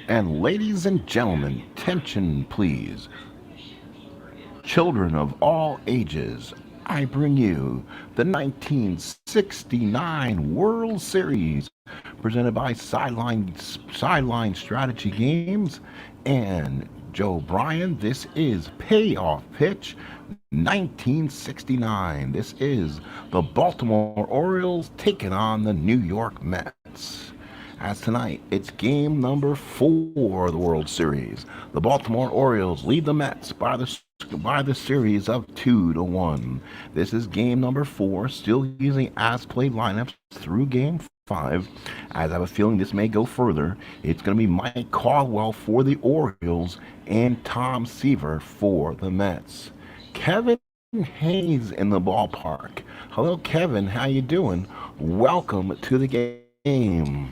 And ladies and gentlemen, attention please. Children of all ages, I bring you the 1969 World Series presented by Sideline Strategy Games and Joe Bryan. This is Payoff Pitch 1969. This is the Baltimore Orioles taking on the New York Mets. As tonight, it's game number 4 of the World Series. The Baltimore Orioles lead the Mets by the series of 2-1. This is game number 4, still using as-played lineups through game 5. As I have a feeling this may go further, it's going to be Mike Caldwell for the Orioles and Tom Seaver for the Mets. Kevin Hayes in the ballpark. Hello, Kevin. How you doing? Welcome to the game.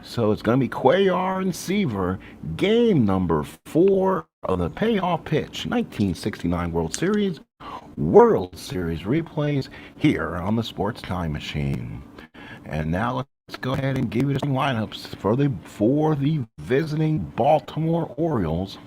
So it's going to be Cuellar and Seaver, game number 4 of the Payoff Pitch 1969 World Series replays here on the Sports Time Machine. And now let's go ahead and give you the lineups for the visiting Baltimore Orioles.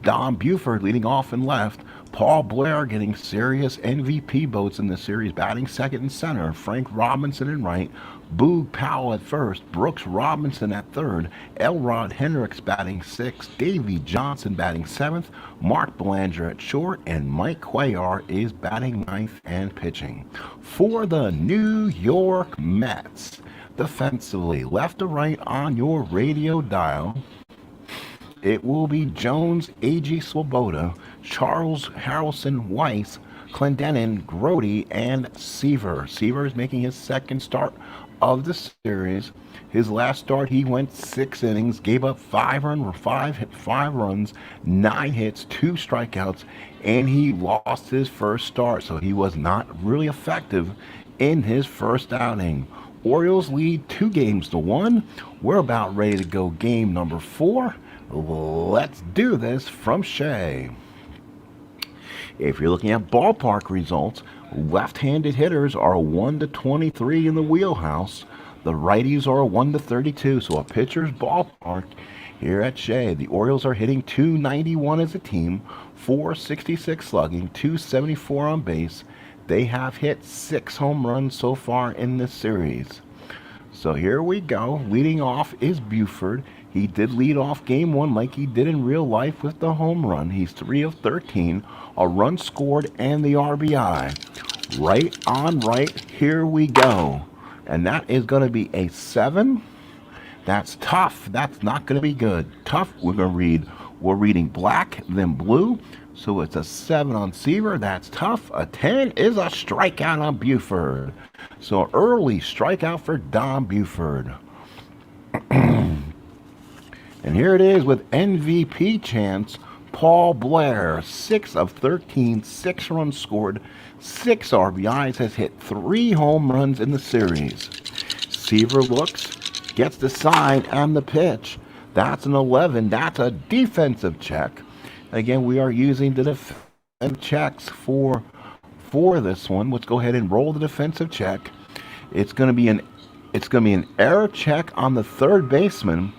Don Buford leading off in left. Paul Blair getting serious MVP votes in the series, batting second and center. Frank Robinson in right. Boog Powell at first. Brooks Robinson at third. Elrod Hendricks batting sixth. Davey Johnson batting seventh. Mark Belanger at short. And Mike Cuellar is batting ninth and pitching. For the New York Mets, defensively, left to right on your radio dial, it will be Jones, A.G. Sloboda, Charles Harrelson Weiss, Clendenin, Grody, and Seaver. Seaver is making his second start of the series. His last start, he went 6 innings, gave up 5 runs, 9 hits, 2 strikeouts, and he lost his first start, so he was not really effective in his first outing. Orioles lead 2-1. We're about ready to go game number 4. Let's do this from Shea. If you're looking at ballpark results, left-handed hitters are 1-23 in the wheelhouse. The righties are 1-32, so a pitcher's ballpark here at Shea. The Orioles are hitting .291 as a team, .466 slugging, .274 on base. They have hit 6 home runs so far in this series. So here we go. Leading off is Buford. He did lead off game 1 like he did in real life with the home run. He's 3 of 13, a run scored and the RBI. Right on right, here we go. And that is going to be a 7. That's tough. That's not going to be good. Tough, we're reading black, then blue. So it's a 7 on Seaver. That's tough. A 10 is a strikeout on Buford. So early strikeout for Don Buford. And here it is with MVP chance. Paul Blair, 6 of 13, 6 runs scored, 6 RBIs, has hit 3 home runs in the series. Seaver looks, gets the sign and the pitch. That's an 11. That's a defensive check. Again, we are using the defensive checks for this one. Let's go ahead and roll the defensive check. It's going to be an error check on the third baseman.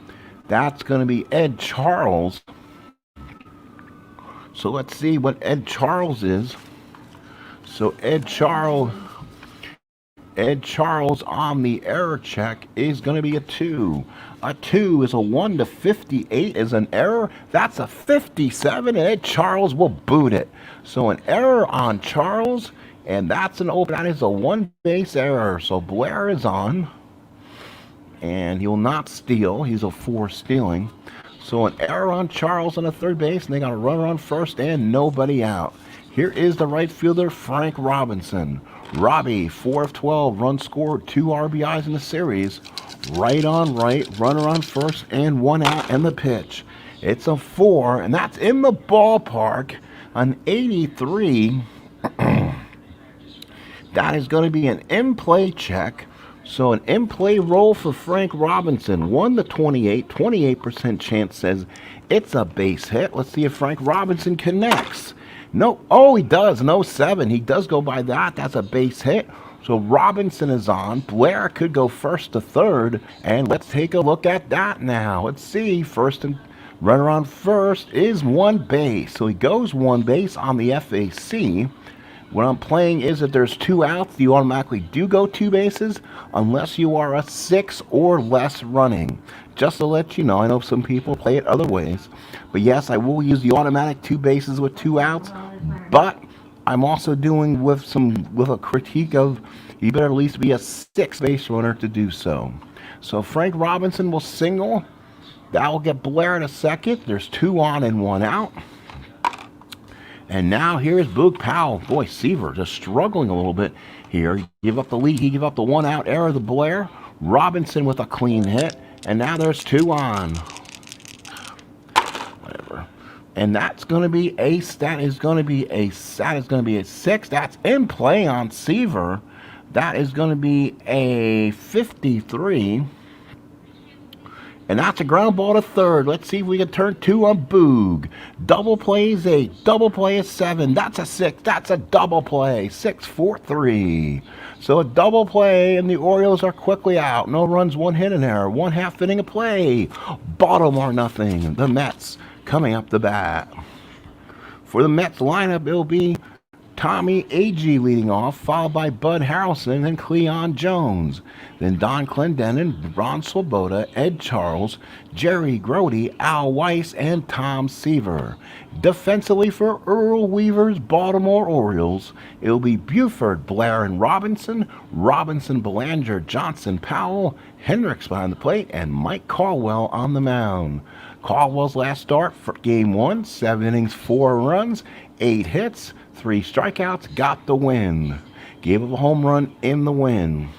That's going to be Ed Charles. So let's see what Ed Charles is. So Ed Charles on the error check is going to be a 2. A 2 is a 1-58 is an error. That's a 57, and Ed Charles will boot it. So an error on Charles, and that is a 1 base error. So Blair is on, and he will not steal. He's a 4 stealing. So an error on Charles on the third base, and they got a runner on first and nobody out. Here is the right fielder, Frank Robinson. Robbie, 4 of 12, runs scored, 2 RBIs in the series. Right on right, runner on first, and 1 out, and the pitch. It's a 4, and that's in the ballpark. An 83. That is going to be an in-play check So an in-play roll for Frank Robinson. 1 to 28. 28% chance says it's a base hit. Let's see if Frank Robinson connects. No. Oh, he does. No 7. He does go by that. That's a base hit. So Robinson is on. Blair could go first to third. And let's take a look at that now. Let's see. First and runner on first is one base. So he goes one base on the FAC. What I'm playing is if there's 2 outs, you automatically do go 2 bases unless you are a 6 or less running. Just to let you know, I know some people play it other ways. But yes, I will use the automatic 2 bases with 2 outs. But I'm also doing with a critique of you better at least be a 6 base runner to do so. So Frank Robinson will single. That will get Blair to second. There's 2 on and 1 out. And now here's Boog Powell. Boy, Seaver just struggling a little bit here. He gave up the lead. He gave up the 1 out error to Blair. Robinson with a clean hit. And now there's 2 on. Whatever. And that's going to be a 6. That's in play on Seaver. That is going to be a 53. And that's a ground ball to third. Let's see if we can turn 2 on Boog. Double play is 8. Double play is 7. That's a 6. That's a double play. 6, 4, 3. So a double play, and the Orioles are quickly out. No runs, 1 hit in error. 1/2 inning of play. Baltimore nothing. The Mets coming up the bat. For the Mets lineup, it'll be Tommy Agee leading off, followed by Bud Harrelson and Cleon Jones. Then Don Clendenin, Ron Sloboda, Ed Charles, Jerry Grody, Al Weiss, and Tom Seaver. Defensively for Earl Weaver's Baltimore Orioles, it'll be Buford, Blair, and Robinson, Belanger, Johnson, Powell, Hendricks behind the plate, and Mike Caldwell on the mound. Caldwell's last start for Game 1, 7 innings, 4 runs, 8 hits, 3 strikeouts, got the win. Gave up a home run in the win.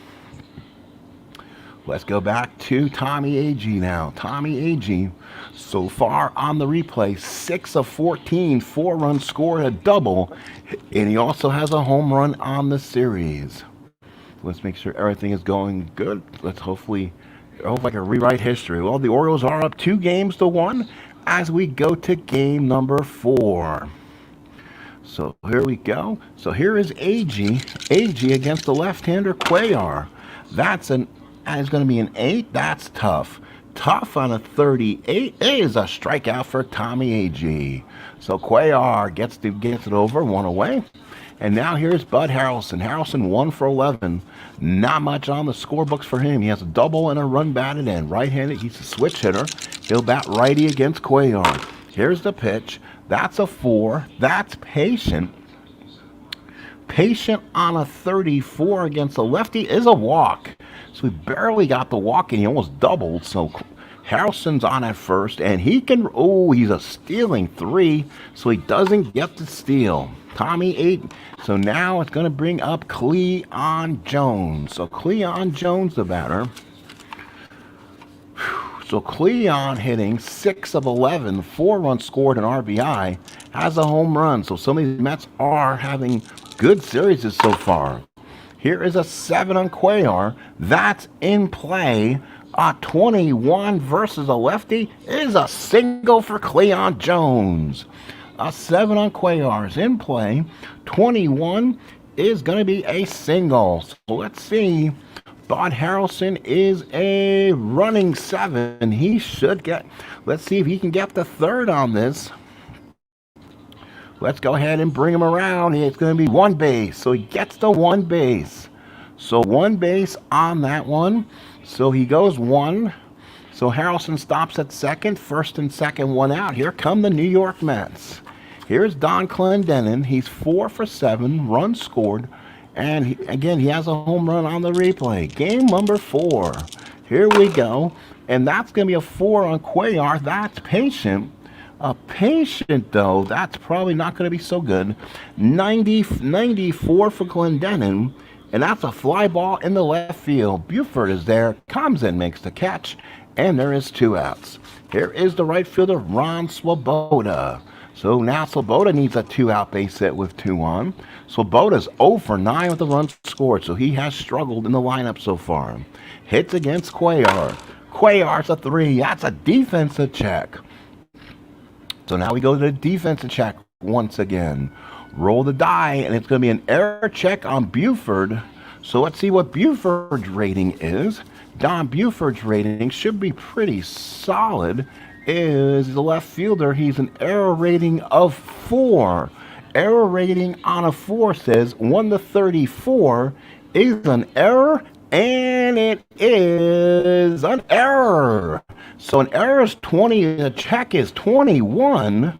Let's go back to Tommy Agee now. Tommy Agee, so far on the replay, 6 of 14, 4 runs scored, a double, and he also has a home run on the series. Let's make sure everything is going good. Let's hopefully I can rewrite history. Well, the Orioles are up 2 games to 1 as we go to game number 4. So here we go. So here is Agee. Agee against the left-hander Cuellar. That is going to be an 8. That's tough. Tough on a 38 is a strikeout for Tommy Agee. So Cuellar gets it over, 1 away. And now here's Bud Harrelson. Harrelson 1 for 11. Not much on the scorebooks for him. He has a double and a run batted in. Right-handed, he's a switch hitter. He'll bat righty against Cuellar. Here's the pitch. That's a 4. That's patient. Patient on a 34 against a lefty is a walk. So he barely got the walk, and he almost doubled. So Harrelson's on at first, and he can, he's a stealing 3, so he doesn't get the steal. Tommy 8. So now it's going to bring up Cleon Jones. So Cleon Jones, the batter. So Cleon hitting 6 of 11, 4 runs scored, an RBI, has a home run. So some of these Mets are having good series so far. Here is a 7 on Cuellar. That's in play. A 21 versus a lefty is a single for Cleon Jones. A 7 on Cuellar is in play. 21 is going to be a single. So let's see. Bud Harrelson is a running 7. He should get, let's see if he can get the 3rd on this. Let's go ahead and bring him around. It's going to be 1 base. So he gets the 1 base. So 1 base on that one. So he goes 1. So Harrelson stops at second. First and second, 1 out. Here come the New York Mets. Here's Don Clendenin. He's 4 for 7. Runs scored. And he has a home run on the replay. Game number 4. Here we go. And that's going to be a 4 on Cuellar. That's patient. A patient, though, that's probably not going to be so good. 94 for Clendenin. And that's a fly ball in the left field. Buford is there. Comes in, makes the catch. And there is 2 outs. Here is the right fielder, Ron Sloboda. So now Sloboda needs a 2-out base hit with 2 on. Sloboda's 0 for 9 with the runs scored, so he has struggled in the lineup so far. Hits against Cuellar. Cuellar's a 3. That's a defensive check. So now we go to the defensive check once again. Roll the die, and it's going to be an error check on Buford. So let's see what Buford's rating is. Don Buford's rating should be pretty solid. Is the left fielder. He's an error rating of 4. Error rating on a 4 says 1 to 34 is an error, and it is an error. So an error is 20, the check is 21.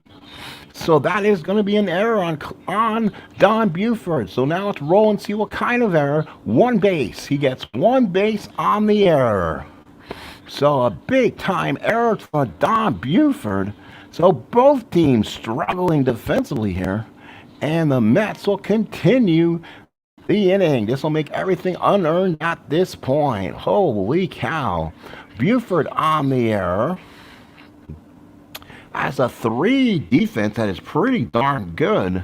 So that is going to be an error on Don Buford. So now let's roll and see what kind of error. 1 base. He gets 1 base on the error. So a big time error for Don Buford. So both teams struggling defensively here. And the Mets will continue the inning. This will make everything unearned at this point. Holy cow. Buford on the error. As a 3 defense, that is pretty darn good.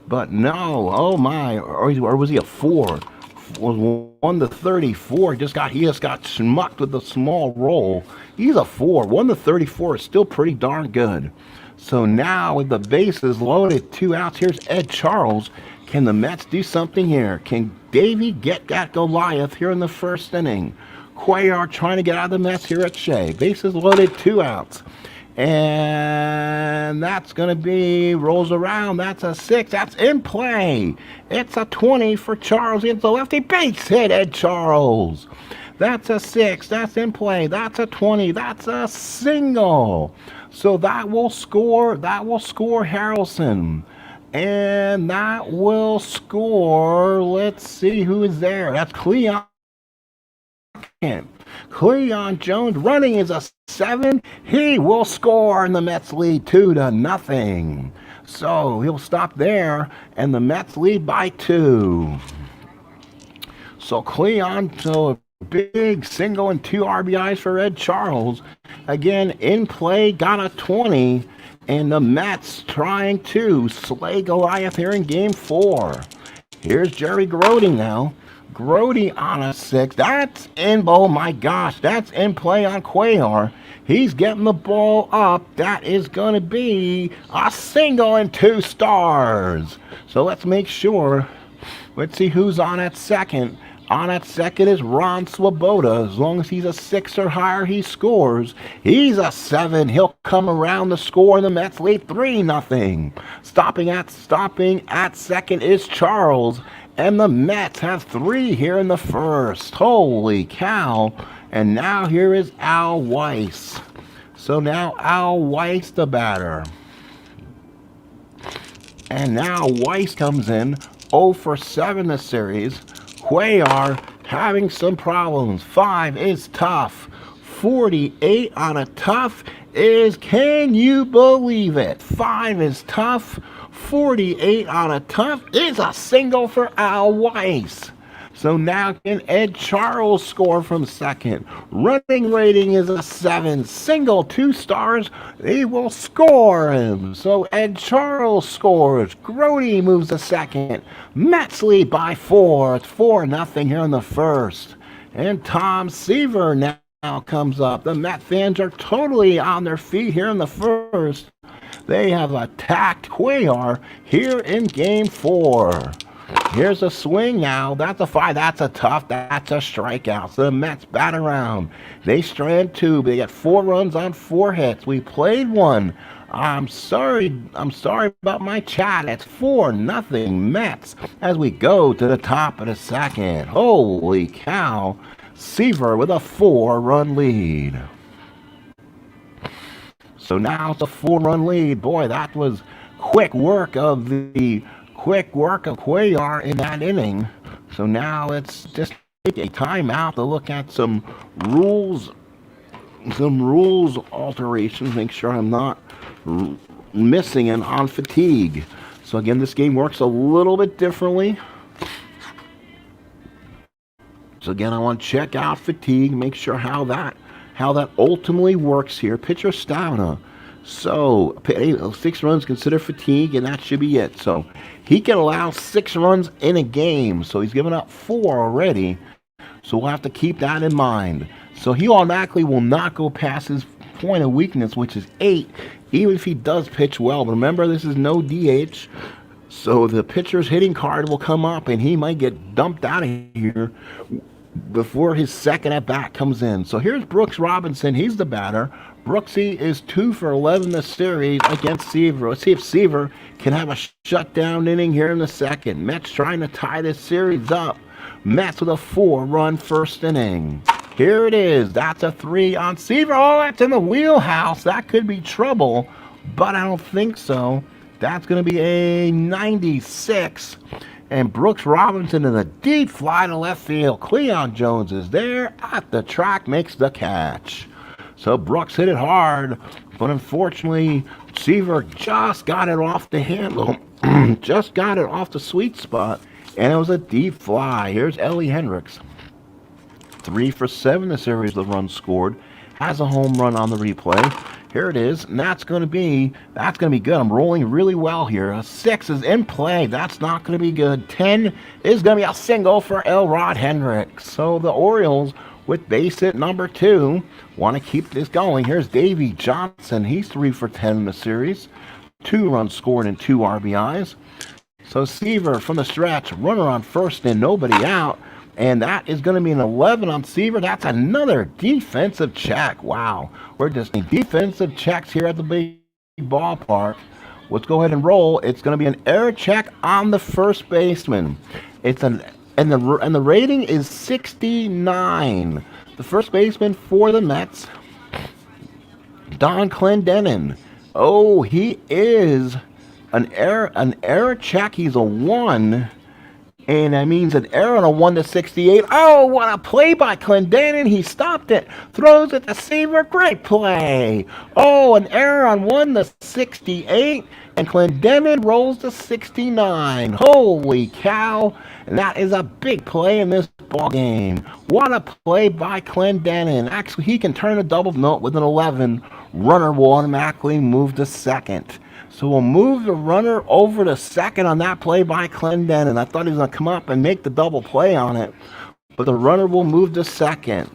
But no, oh my, or was he a 4? Was 1 to 34. He just got schmucked with a small roll. He's a 4. 1 to 34 is still pretty darn good. So now with the bases loaded, 2 outs, here's Ed Charles. Can the Mets do something here? Can Davey get that Goliath here in the first inning? Cuellar trying to get out of the mess here at Shea. Bases loaded, 2 outs. And that's going to be, rolls around, that's a 6, that's in play. It's a 20 for Charles into the lefty base hit, Ed Charles. That's a 6, that's in play, that's a 20, that's a single. So that will score Harrelson. And that will score, let's see who is there. That's Cleon. Cleon Jones running is a 7. He will score, and the Mets lead 2-0. So he'll stop there, and the Mets lead by 2. So Cleon, so a big single and 2 RBIs for Ed Charles. Again, in play, got a 20, and the Mets trying to slay Goliath here in Game 4. Here's Jerry Grody now. Grody on a 6. That's in, oh my gosh, that's in play on Cuellar. He's getting the ball up. That is going to be a single and 2 stars. So let's make sure. Let's see who's on at second. On at second is Ron Sloboda. As long as he's a 6 or higher, he scores. He's a 7. He'll come around the score, and the Mets lead 3-0. Stopping at second is Charles. And the Mets have 3 here in the first. Holy cow. And now here is Al Weiss. So now Al Weiss, the batter. And now Weiss comes in 0 for 7 this series. Cuellar having some problems. 5 is tough. 48 on a tough is, can you believe it? 5 is tough. 48 on a tough is a single for Al Weiss. So now can Ed Charles score from second? Running rating is a 7. Single, 2 stars. They will score him. So Ed Charles scores. Grody moves to second. Mets lead by 4. It's 4-0 here in the first. And Tom Seaver now comes up. The Met fans are totally on their feet here in the first. They have attacked Cuellar here in Game 4. Here's a swing now. That's a 5. That's a tough. That's a strikeout. So the Mets bat around. They strand 2. They get 4 runs on 4 hits. We played 1. I'm sorry about my chat. It's 4-0 Mets as we go to the top of the second. Holy cow. Seaver with a 4-run lead. So now it's a 4-run lead. Boy, that was quick work of Cuellar in that inning. So now let's just take a timeout to look at some rules alterations. Make sure I'm not missing an on fatigue. So again, this game works a little bit differently. So again, I want to check out fatigue, make sure how that ultimately works here. Pitcher stamina. So 6 runs considered fatigue, and that should be it. So he can allow 6 runs in a game. So he's given up 4 already. So we'll have to keep that in mind. So he automatically will not go past his point of weakness, which is 8, even if he does pitch well. Remember, this is no DH. So the pitcher's hitting card will come up, and he might get dumped out of here before his second at bat comes in. So here's Brooks Robinson. He's the batter. Brooksy is 2 for 11 this series against Seaver. Let's see if Seaver can have a shutdown inning here in the second. Mets trying to tie this series up. Mets with a 4-run first inning. Here it is. That's a 3 on Seaver. Oh, that's in the wheelhouse. That could be trouble, but I don't think so. That's going to be a 96. And Brooks Robinson in a deep fly to left field. Cleon Jones is there at the track, makes the catch. So Brooks hit it hard, but unfortunately, Seaver just got it off the handle, just got it off the sweet spot, and it was a deep fly. Here's Ellie Hendricks. 3 for 7 the series, the run scored. Has a home run on the replay. Here it is, and that's going to be good. I'm rolling really well here. A 6 is in play. That's not going to be good. 10 is going to be a single for Elrod Hendricks. So the Orioles, with base hit number 2, want to keep this going. Here's Davey Johnson. He's 3 for 10 in the series. 2 runs scored and 2 RBIs. So Seaver from the stretch, runner on first and nobody out. And that is going to be an 11 on Seaver. That's another defensive check. Wow. We're just in defensive checks here at the big ballpark. Let's go ahead and roll. It's going to be an error check on the first baseman. And the rating is 69. The first baseman for the Mets, Don Clendenin. Oh, he is an error check. He's a 1. And that means an error on a 1 to 68. Oh, what a play by Clendenin. He stopped it. Throws it to Seaver. Great play. Oh, an error on 1 to 68. And Clendenin rolls to 69. Holy cow. And that is a big play in this ball game. What a play by Clendenin. Actually, he can turn a double note with an 11. Runner will automatically move to second. So we'll move the runner over to second on that play by Clendenin. I thought he was going to come up and make the double play on it, but the runner will move to second.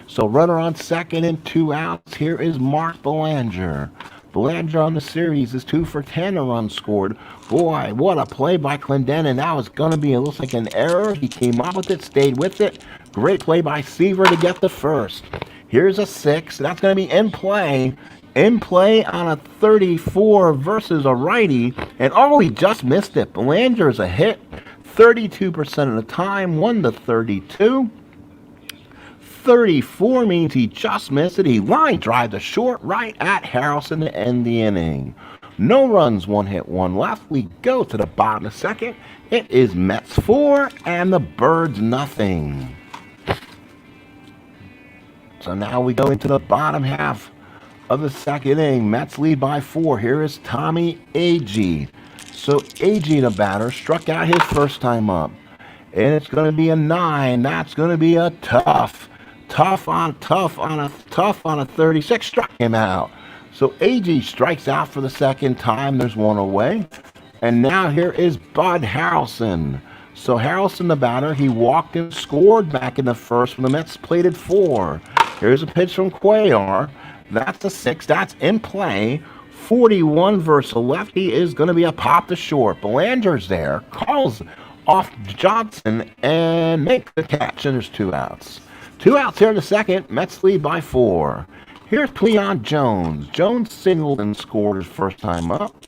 So runner on second and 2 outs. Here is Mark Belanger. Belanger on the series is 2 for 10, a run scored. Boy, what a play by Clendenin. That was going to be, it looks like an error. He came up with it, stayed with it. Great play by Seaver to get the first. Here's a 6. That's going to be in play. In play on a 34 versus a righty. And oh, he just missed it. Belanger is a hit 32% of the time, 1 to 32. 34 means he just missed it. He line drive to short right at Harrelson to end the inning. No runs, 1 hit, 1 left. We go to the bottom of the second. It is Mets 4 and the Birds nothing. So now we go into the bottom half of the second inning. Mets lead by 4. Here is Tommy Agee. So Agee, the batter, struck out his first time up. And it's going to be a 9. That's going to be a tough on a 36. Struck him out. So Agee strikes out for the second time. There's 1 away. And now here is Bud Harrelson. So Harrelson, the batter, he walked and scored back in the first when the Mets plated 4. Here's a pitch from Cuellar. That's a 6. That's in play. 41 versus a lefty is going to be a pop to short. Belanger's there. Calls off Johnson and makes the catch. And there's 2 outs. 2 outs here in the second. Mets lead by 4. Here's Cleon Jones. Jones singled and scored his first time up.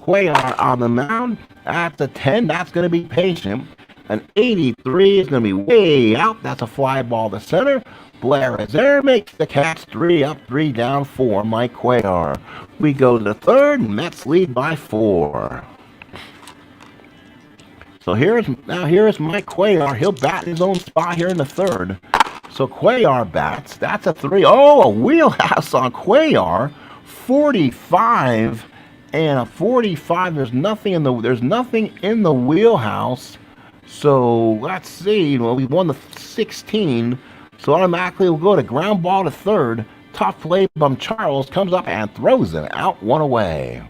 Cuellar on the mound. That's a 10. That's going to be patient. An 83 is going to be way out. That's a fly ball to center. Blair is there, makes the catch. 3 up, 3 down, 4. Mike Cuellar. We go to the third. Mets lead by 4. So here is Mike Cuellar. He'll bat in his own spot here in the third. So Cuellar bats. That's a 3. Oh, a wheelhouse on Cuellar. 45 and a 45. There's nothing in the wheelhouse. So let's see. Well, we won the 16. So automatically we'll go to ground ball to third. Tough play from Charles, comes up and throws it out, one away.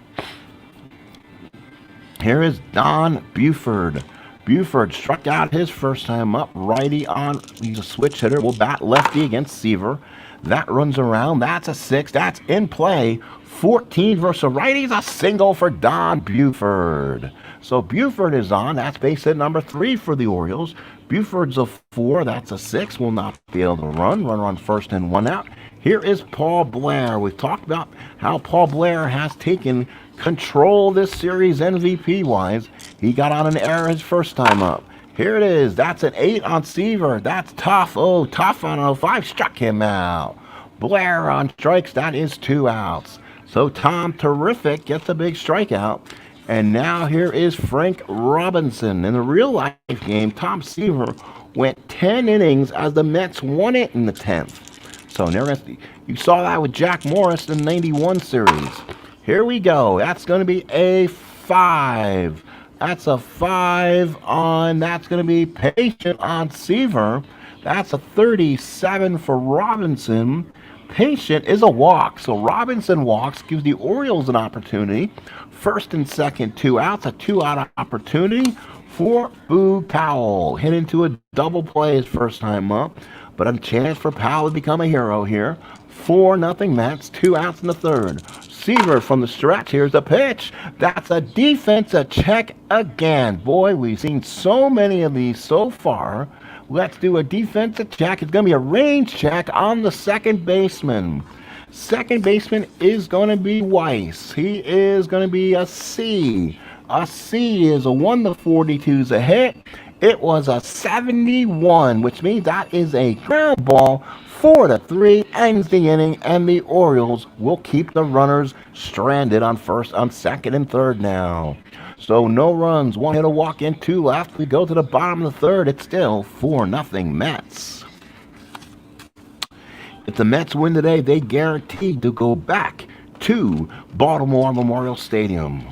Here is Don Buford. Buford struck out his first time up. Righty on. He's a switch hitter. Will bat lefty against Seaver. That runs around. That's a 6. That's in play. 14 versus righties. A single for Don Buford. So Buford is on. That's base hit number 3 for the Orioles. Buford's a 4. That's a 6. Will not be able to run. Runner on first and 1 out. Here is Paul Blair. We've talked about how Paul Blair has taken control this series MVP-wise. He got on an error his first time up. Here it is. That's an 8 on Seaver. That's tough. Oh, tough on 05. Struck him out. Blair on strikes. That is 2 outs. So Tom Terrific gets a big strikeout. And now here is Frank Robinson. In the real-life game, Tom Seaver went 10 innings as the Mets won it in the 10th. So you saw that with Jack Morris in the 91 series. Here we go. That's going to be a 5. That's a 5 on, that's going to be Patient on Seaver. That's a 37 for Robinson. Patient is a walk. So Robinson walks, gives the Orioles an opportunity. First and second, 2 outs. A 2-out opportunity for Boo Powell. Hit into a double play his first time up. But a chance for Powell to become a hero here. 4-0 Mets, 2 outs in the third. Seaver from the stretch. Here's the pitch. That's a defensive check again. Boy, we've seen so many of these so far. Let's do a defensive check. It's going to be a range check on the second baseman. Second baseman is going to be Weiss. He is going to be a C. A C is a 1-42 is a hit. It was a 71, which means that is a ground ball. 4-3 ends the inning, and the Orioles will keep the runners stranded on first, on second, and third now. So no runs, 1 hit, a walk in, 2 left. We go to the bottom of the third. It's still 4-0 Mets. If the Mets win today, they guaranteed to go back to Baltimore Memorial Stadium,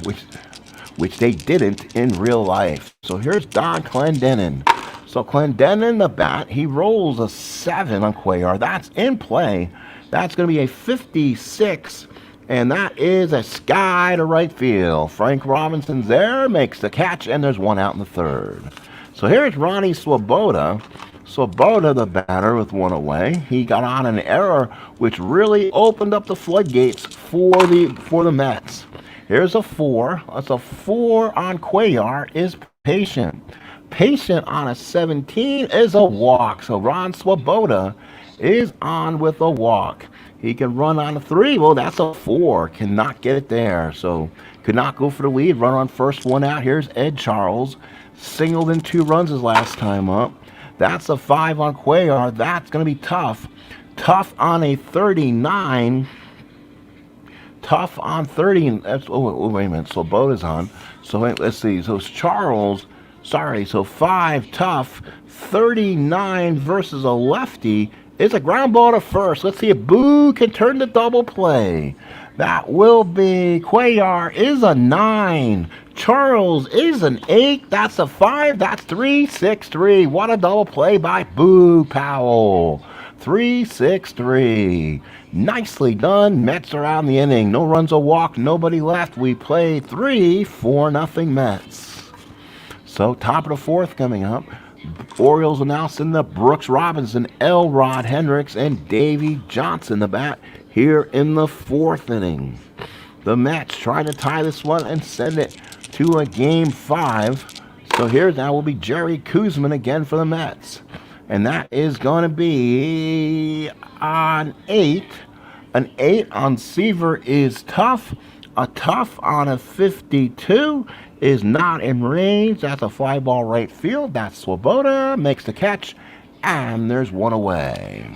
which they didn't in real life. So here's Don Clendenin. So Clendenin, the bat, he rolls a 7 on Cuellar. That's in play. That's going to be a 56, and that is a sky to right field. Frank Robinson's there, makes the catch, and there's 1 out in the third. So here's Ronnie Sloboda. Sloboda, the batter, with 1 away. He got on an error, which really opened up the floodgates for the Mets. Here's a 4. That's a 4 on Cuellar is Patient. Patient on a 17 is a walk. So Ron Sloboda is on with a walk. He can run on a 3. Well, that's a 4. Cannot get it there. So could not go for the lead. Run on first, 1 out. Here's Ed Charles. Singled in 2 runs his last time up. That's a 5 on Cuellar. That's going to be tough. Tough on a 39. Tough on 30. That's, wait a minute. Sloboda's on. So let's see. So it's Charles. Sorry, so 5 tough, 39 versus a lefty. It's a ground ball to first. Let's see if Boo can turn the double play. That will be Cuellar is a 9. Charles is an 8. That's a 5. That's 3-6-3. What a double play by Boo Powell. 3-6-3. Nicely done. Mets are out in the inning. No runs, a walk, nobody left. We play 3-4-0 Mets. So top of the fourth coming up. Orioles will now send up Brooks Robinson, Elrod Hendricks, and Davey Johnson, the bat, here in the 4th inning. The Mets trying to tie this one and send it to a game 5. So here now will be Jerry Kuzman again for the Mets. And that is going to be on 8. An 8 on Seaver is tough. A tough on a 52 is not in range. That's a fly ball right field. That's Sloboda. Makes the catch. And there's 1 away.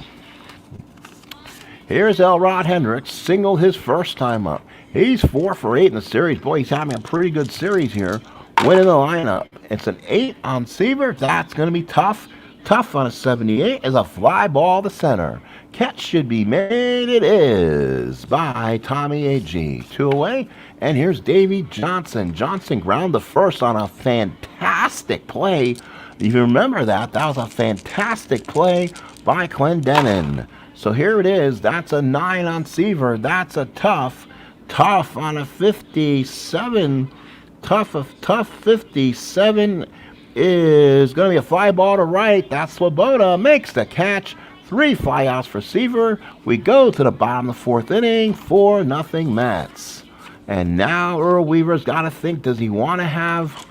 Here's Elrod Hendricks. Singled his first time up. He's 4 for 8 in the series. Boy, he's having a pretty good series here. Winning the lineup. It's an 8 on Seaver. That's going to be tough. Tough on a 78 is a fly ball to center. Catch should be made. It is by Tommy A.G. 2 away. And here's Davey Johnson. Johnson ground the first on a fantastic play. If you remember that, that was a fantastic play by Clendenin. So here it is. That's a 9 on Seaver. That's a tough on a 57. Tough 57 is going to be a fly ball to right. That's Sloboda makes the catch. 3 flyouts for Seaver. We go to the bottom of the 4th inning. 4-0 Mets. And now Earl Weaver's got to think, does he want to have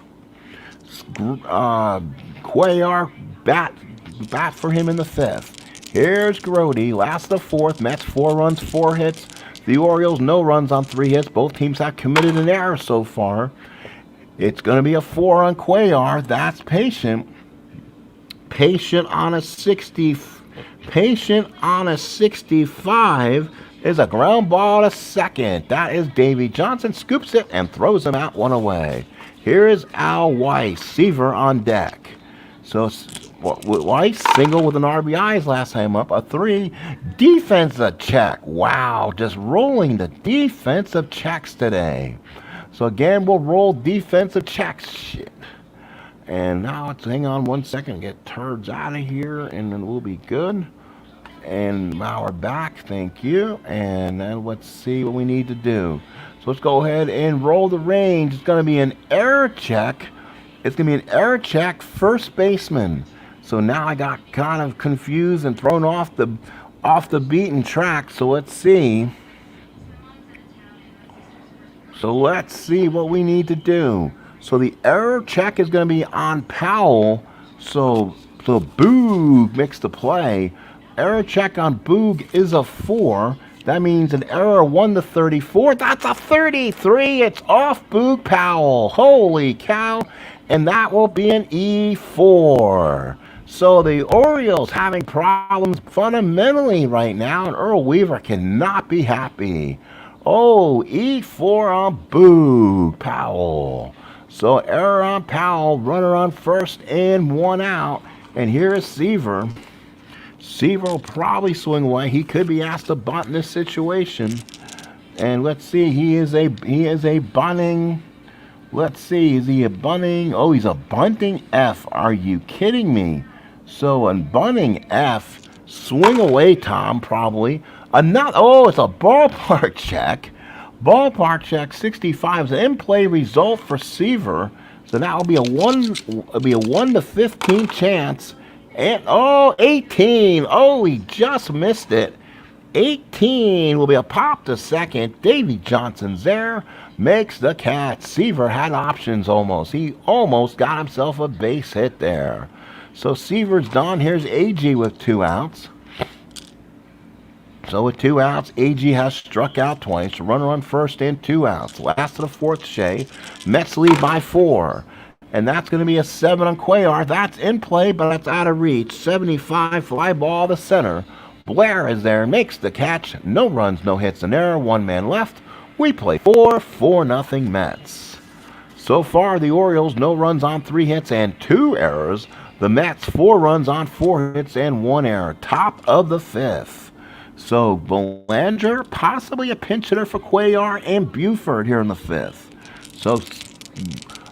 Cuellar bat for him in the 5th? Here's Grody, last of the 4th. Mets 4 runs, 4 hits. The Orioles no runs on 3 hits. Both teams have committed an error so far. It's going to be a 4 on Cuellar. That's patient. Patient on a 65 is a ground ball to second. That is Davey. Johnson scoops it and throws him out 1 away. Here is Al Weiss. Seaver on deck. So Weiss single with an RBI last time up. A 3. Defensive check. Wow, just rolling the defensive checks today. So again, we'll roll defensive checks. Shit. And now let's hang on 1 second, get turds out of here, and then we'll be good. And now we're back. Thank you. And then let's see what we need to do. So let's go ahead and roll the range. It's going to be an error check. It's going to be an error check, first baseman. So now I got kind of confused and thrown off the beaten track. So let's see. What we need to do. So the error check is going to be on Powell. So Boog makes the play. Error check on Boog is a 4. That means an error 1 to 34. That's a 33. It's off Boog Powell. Holy cow. And that will be an E4. So the Orioles having problems fundamentally right now, and Earl Weaver cannot be happy. Oh, E4 on Boog Powell. So error on Powell, runner on first and 1 out. And here is Seaver. Seaver will probably swing away. He could be asked to bunt in this situation. And let's see, he is a bunting. Let's see, is he a bunting? Oh, he's a bunting F. Are you kidding me? So a bunting F, swing away, Tom, probably. It's a ballpark check. Ballpark check 65 is an in-play result for Seaver. So that will be a 1 to 15 chance. And 18. Oh, he just missed it. 18 will be a pop to second. Davey Johnson's there. Makes the catch. Seaver had options almost. He almost got himself a base hit there. So Seaver's done. Here's AG with 2 outs. So with 2 outs, AG has struck out twice. Runner on first and 2 outs. Last of the 4th, Shea. Mets lead by 4. And that's going to be a 7 on Cuellar. That's in play, but it's out of reach. 75, fly ball to center. Blair is there, makes the catch. No runs, no hits, an error. 1 man left. We play 4-0 Mets. So far, the Orioles, no runs on 3 hits and 2 errors. The Mets, 4 runs on 4 hits and 1 error. Top of the 5th. So Belanger, possibly a pinch hitter for Cuellar and Buford here in the 5th. So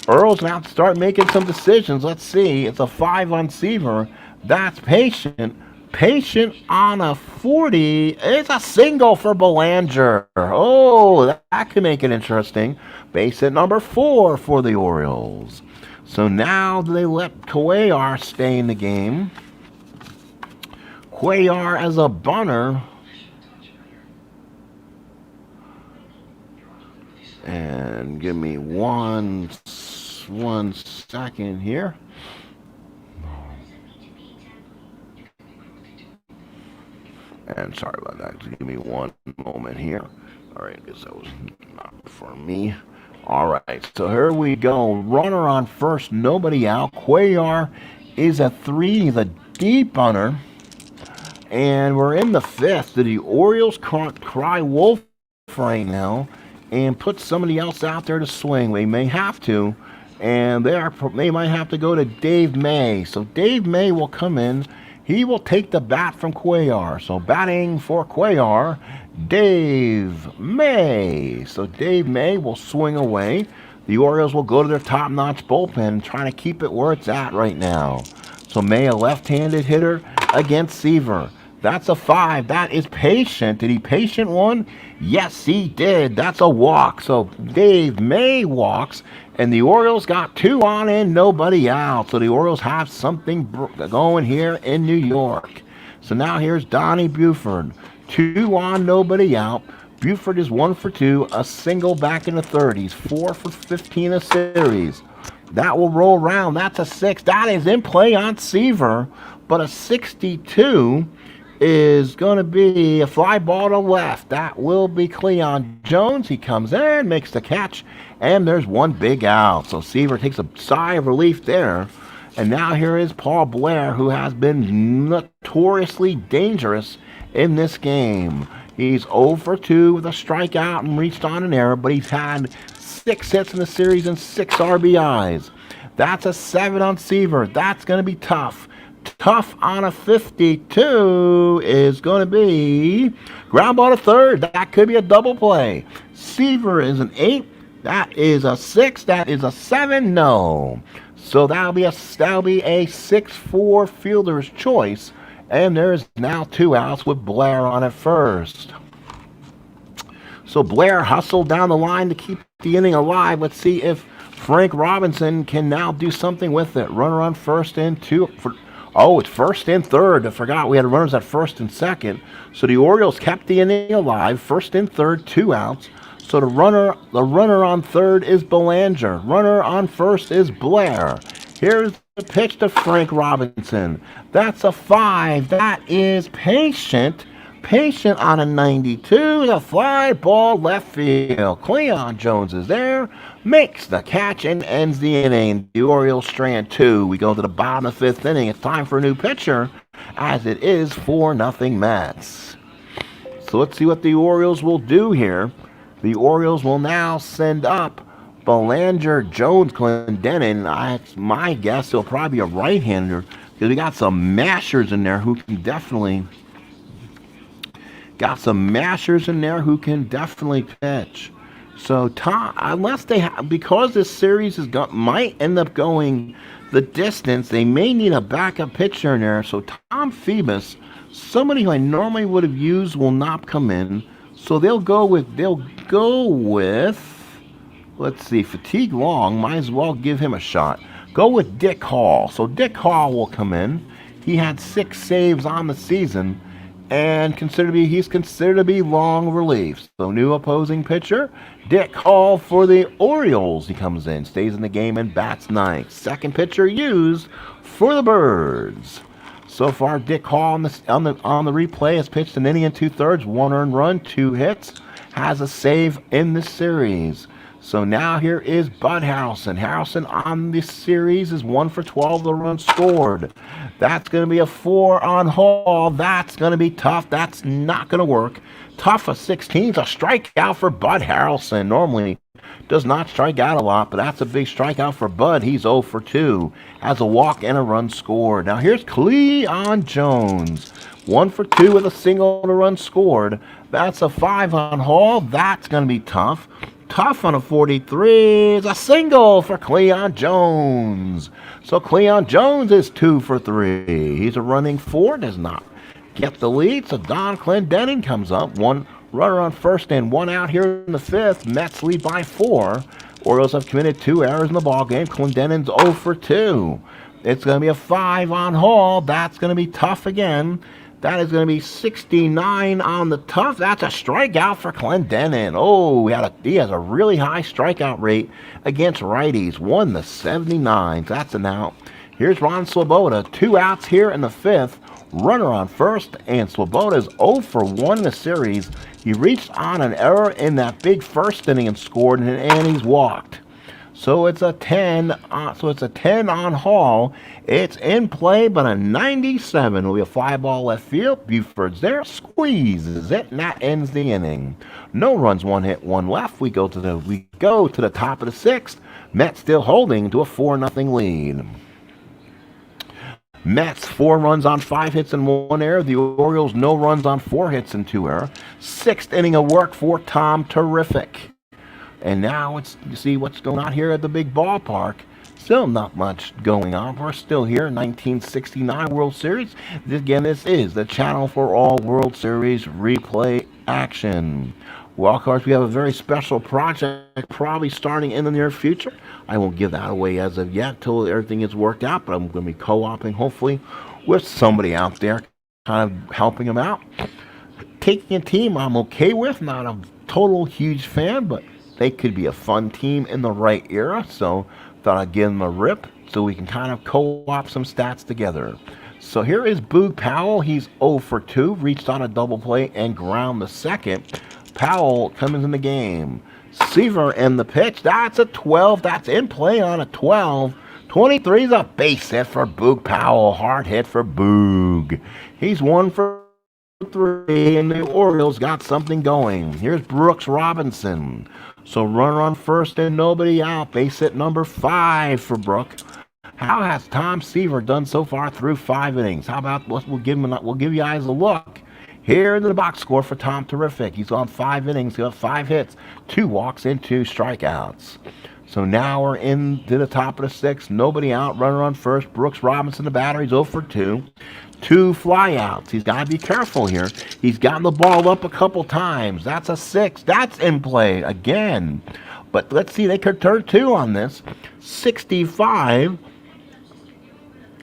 Earl's now start making some decisions. Let's see. It's a 5 on Seaver. That's patient. Patient on a 40. It's a single for Belanger. Oh, that could make it interesting. Base hit number 4 for the Orioles. So now they let Cuellar stay in the game. Cuellar as a bunter. And give me one second here. And sorry about that. Just give me one moment here. All right, I guess that was not for me. All right, so here we go. Runner on first, nobody out. Cuellar is a 3. He's a deep bunter. And we're in the 5th. The Orioles cry wolf right now and put somebody else out there to swing. They may have to. And they might have to go to Dave May. So Dave May will come in. He will take the bat from Cuellar. So batting for Cuellar, Dave May. So Dave May will swing away. The Orioles will go to their top-notch bullpen, trying to keep it where it's at right now. So May, a left-handed hitter against Seaver. That's a 5. That is patient. Did he patient one? Yes, he did. That's a walk. So Dave May walks, and the Orioles got 2 on and nobody out. So the Orioles have something going here in New York. So now here's Donnie Buford. 2 on, nobody out. Buford is 1 for 2, a single back in the third. He's 4 for 15 a series. That will roll around. That's a 6. That is in play on Seaver, but a 62 is going to be a fly ball to left. That will be Cleon Jones. He comes in, makes the catch, and there's 1 big out. So Seaver takes a sigh of relief there. And now here is Paul Blair, who has been notoriously dangerous in this game. He's 0 for 2 with a strikeout and reached on an error, but he's had 6 hits in the series and 6 RBIs. That's a 7 on Seaver. That's going to be tough. Tough on a 52 is going to be ground ball to third. That could be a double play. Seaver is an 8. That is a 6. That is a 7. No. So that'll be a 6-4 fielder's choice. And there's now 2 outs with Blair on at first. So Blair hustled down the line to keep the inning alive. Let's see if Frank Robinson can now do something with it. Runner on first and 2. It's first and third. I forgot we had runners at first and second. So the Orioles kept the inning alive. First and third, 2 outs. So the runner on third is Belanger. Runner on first is Blair. Here's the pitch to Frank Robinson. That's a 5. That is patient. Patient on a 92. The fly ball left field. Cleon Jones is there. Makes the catch and ends the inning. The Orioles strand 2. We go to the bottom of the 5th inning. It's time for a new pitcher, as it is 4-0 Mets. So let's see what the Orioles will do here. The Orioles will now send up Belanger, Jones, Clendenin. It's my guess he'll probably be a right-hander, because we got some mashers in there who can definitely pitch. So Tom, unless because this series might end up going the distance, they may need a backup pitcher in there. So Tom Phoebus, somebody who I normally would have used, will not come in. So they'll go with, let's see, Fatigue Long, might as well give him a shot. Go with Dick Hall. So Dick Hall will come in. He had 6 saves on the season, and he's considered to be long relief. So new opposing pitcher, Dick Hall for the Orioles. He comes in, stays in the game, and bats 9th. Second pitcher used for the Birds. So far, Dick Hall on the replay has pitched an inning and 2/3, 1 earned run, 2 hits, has a save in the series. So now here is Bud Harrelson. Harrelson on this series is 1 for 12, the runs scored. That's going to be a 4 on Hall. That's going to be tough. That's not going to work. Tough a 16. It's a strikeout for Bud Harrelson. Normally does not strike out a lot, but that's a big strikeout for Bud. He's 0 for 2. Has a walk and a run scored. Now here's Cleon Jones. 1 for 2 with a single and a run scored. That's a 5 on Hall. That's going to be tough. Tough on a 43 is a single for Cleon Jones. So Cleon Jones is 2 for 3. He's a running 4, does not get the lead. So Don Clendenin comes up. 1 runner on first and 1 out here in the 5th. Mets lead by 4. Orioles have committed 2 errors in the ballgame. Clendenin's 0 for 2. It's going to be a 5 on Hall. That's going to be tough again. That is going to be 69 on the tough. That's a strikeout for Clendenin. Oh, he has a really high strikeout rate against righties. 1 to 79. That's an out. Here's Ron Sloboda. 2 outs here in the 5th. Runner on first, and Sloboda is 0 for 1 in the series. He reached on an error in that big first inning and scored, and he's walked. So it's a 10. So it's a 10 on Hall. It's in play, but a 97 will be a fly ball left field. Buford's there, squeezes it, and that ends the inning. No runs, 1 hit, 1 left. We go to the top of the 6th. Mets still holding to a 4-0 lead. Mets 4 runs on 5 hits and 1 error. The Orioles no runs on 4 hits and 2 error. 6th inning of work for Tom Terrific. And now let's see what's going on here at the big ballpark. Still not much going on. We're still here, 1969 World Series. Again, this is the channel for all World Series replay action. Well, of course, we have a very special project probably starting in the near future. I won't give that away as of yet till everything is worked out, but I'm going to be co-oping, hopefully, with somebody out there, kind of helping them out. Taking a team I'm okay with, not a total huge fan, but they could be a fun team in the right era, so thought I'd give them a rip so we can kind of co-op some stats together. So here is Boog Powell. He's 0 for 2, reached on a double play and ground the second. Powell comes in the game. Seaver in the pitch. That's a 12. That's in play on a 12. 23 is a base hit for Boog Powell. Hard hit for Boog. He's 1 for 3, and the Orioles got something going. Here's Brooks Robinson. So runner on first and nobody out. Base hit number 5 for Brooks. How has Tom Seaver done so far through 5 innings? How about we'll give you guys a look. Here in the box score for Tom, terrific. He's on 5 innings. He got 5 hits, 2 walks, and 2 strikeouts. So now we're into the top of the 6th. Nobody out. Runner on first. Brooks Robinson, the batter. He's 0 for 2. 2 flyouts. He's got to be careful here. He's gotten the ball up a couple times. That's a 6. That's in play again. But let's see. They could turn 2 on this. 65.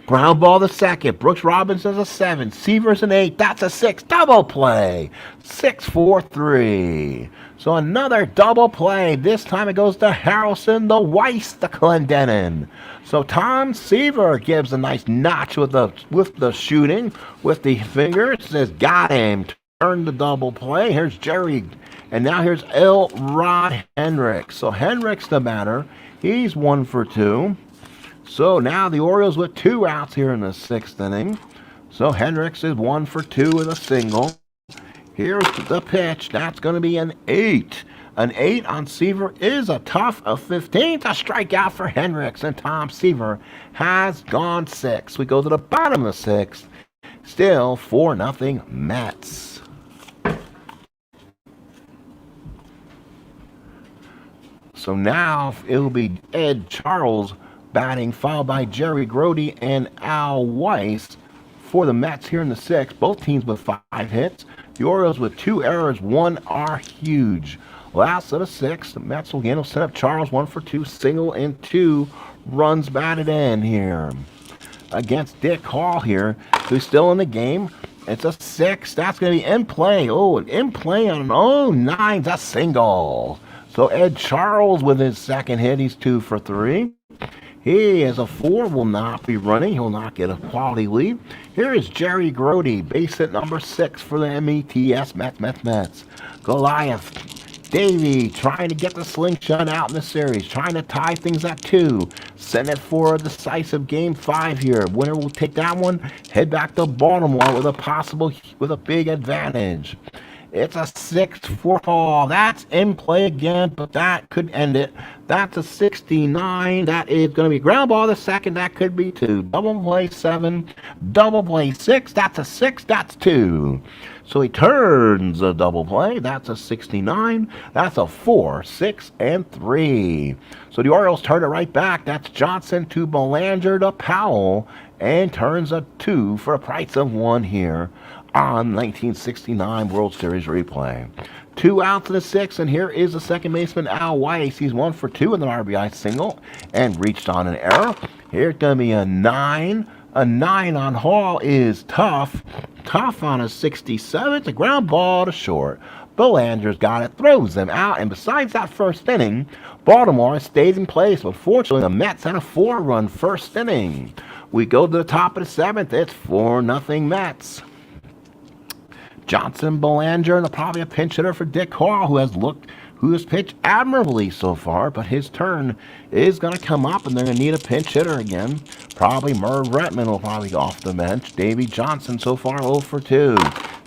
Ground ball to second. Brooks Robinson's a 7. Seaver's an 8. That's a 6. Double play. 6-4-3. So another double play. This time it goes to Harrelson, the Weiss, the Clendenin. So Tom Seaver gives a nice notch with the shooting, with the fingers. Says, got him. Turn the double play. Here's Jerry. And now here's L. Rod Hendricks. So Hendricks the batter. He's 1 for 2. So now the Orioles with 2 outs here in the 6th inning. So Hendricks is 1 for 2 with a single. Here's the pitch. That's going to be an 8. An 8 on Seaver is a tough of 15. A strikeout for Hendricks, and Tom Seaver has gone 6. We go to the bottom of the 6th. Still 4-0 Mets. So now it'll be Ed Charles batting, followed by Jerry Grody and Al Weiss for the Mets here in the 6th. Both teams with 5 hits. The Orioles with 2 errors, 1 are huge. Last of the 6th, the Mets will again set up Charles, 1 for 2, single and 2 runs batted in here. Against Dick Hall here, who's still in the game. It's a 6. That's going to be in play. Oh, in play on an 9. That's a single. So Ed Charles with his second hit, he's 2 for 3. He, as a 4, will not be running. He'll not get a quality lead. Here is Jerry Grody, base hit number 6 for the METS Mets. Goliath. Davey trying to get the slingshot out in the series, trying to tie things at 2. Send it for a decisive game 5 here. Winner will take that one, head back to Baltimore with a big advantage. It's a 6 for Hall. That's in play again, but that could end it. That's a 69. That is going to be ground ball the second. That could be 2. Double play 7. Double play 6. That's a 6. That's 2. So he turns a double play. That's a 69. That's a 4, 6, and 3. So the Orioles turn it right back. That's Johnson to Belanger to Powell, and turns a 2 for a price of 1 here on 1969 World Series replay. 2 outs in the 6th, and here is the second baseman, Al Weiss. He's 1 for 2 with an RBI single and reached on an error. Here's going to be a 9. A 9 on Hall is tough. Tough on a 67. It's a ground ball to short. Belanger's got it, throws them out, and besides that first inning, Baltimore stays in place. But fortunately, the Mets had a 4-run first inning. We go to the top of the 7th. It's 4-0 Mets. Johnson, Belanger, and probably a pinch hitter for Dick Hall, who has pitched admirably so far, but his turn is going to come up, and they're going to need a pinch hitter again. Probably Merv Retman will probably go off the bench. Davey Johnson so far 0 for 2.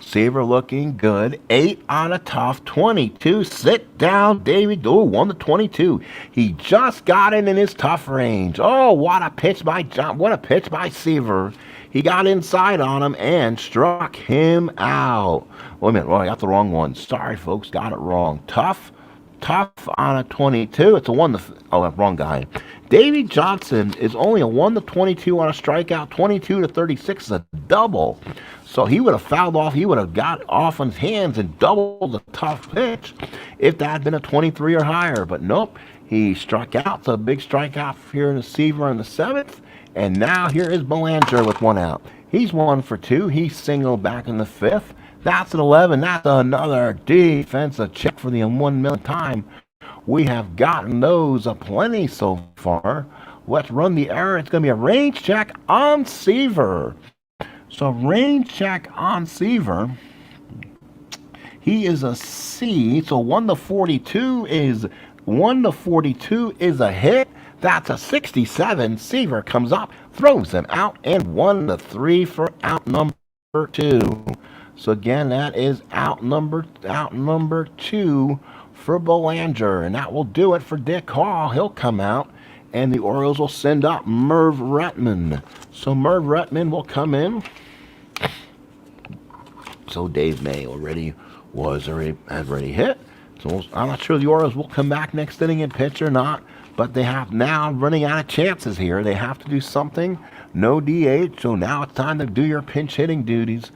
Seaver looking good. 8 on a tough 22. Sit down, Davey. Oh, 1 to 22. He just got it in his tough range. Oh, what a pitch by Seaver. He got inside on him and struck him out. Wait a minute. Oh, I got the wrong one. Sorry, folks. Got it wrong. Tough Tough on a 22. It's a 1 to... Oh, wrong guy. Davey Johnson is only a 1 to 22 on a strikeout. 22 to 36 is a double. So he would have fouled off. He would have got off on his hands and doubled the tough pitch if that had been a 23 or higher. But nope, he struck out. So a big strikeout here in the Seaver in the 7th. And now here is Belanger with 1 out. He's 1 for 2. He singled back in the 5th. That's an 11. That's another defensive check for the 1 million time. We have gotten those aplenty so far. Let's run the error. It's going to be a range check on Seaver. So range check on Seaver. He is a C. So 1 to 42 is a hit. That's a 67. Seaver comes up, throws him out, and 1 to 3 for out number 2. So again, that is out number 2 for Belanger, and that will do it for Dick Hall. He'll come out, and the Orioles will send up Merv Retman. So Merv Retman will come in. So Dave May has already hit. So I'm not sure the Orioles will come back next inning and pitch or not, but they have now running out of chances here. They have to do something. No DH, so now it's time to do your pinch hitting duties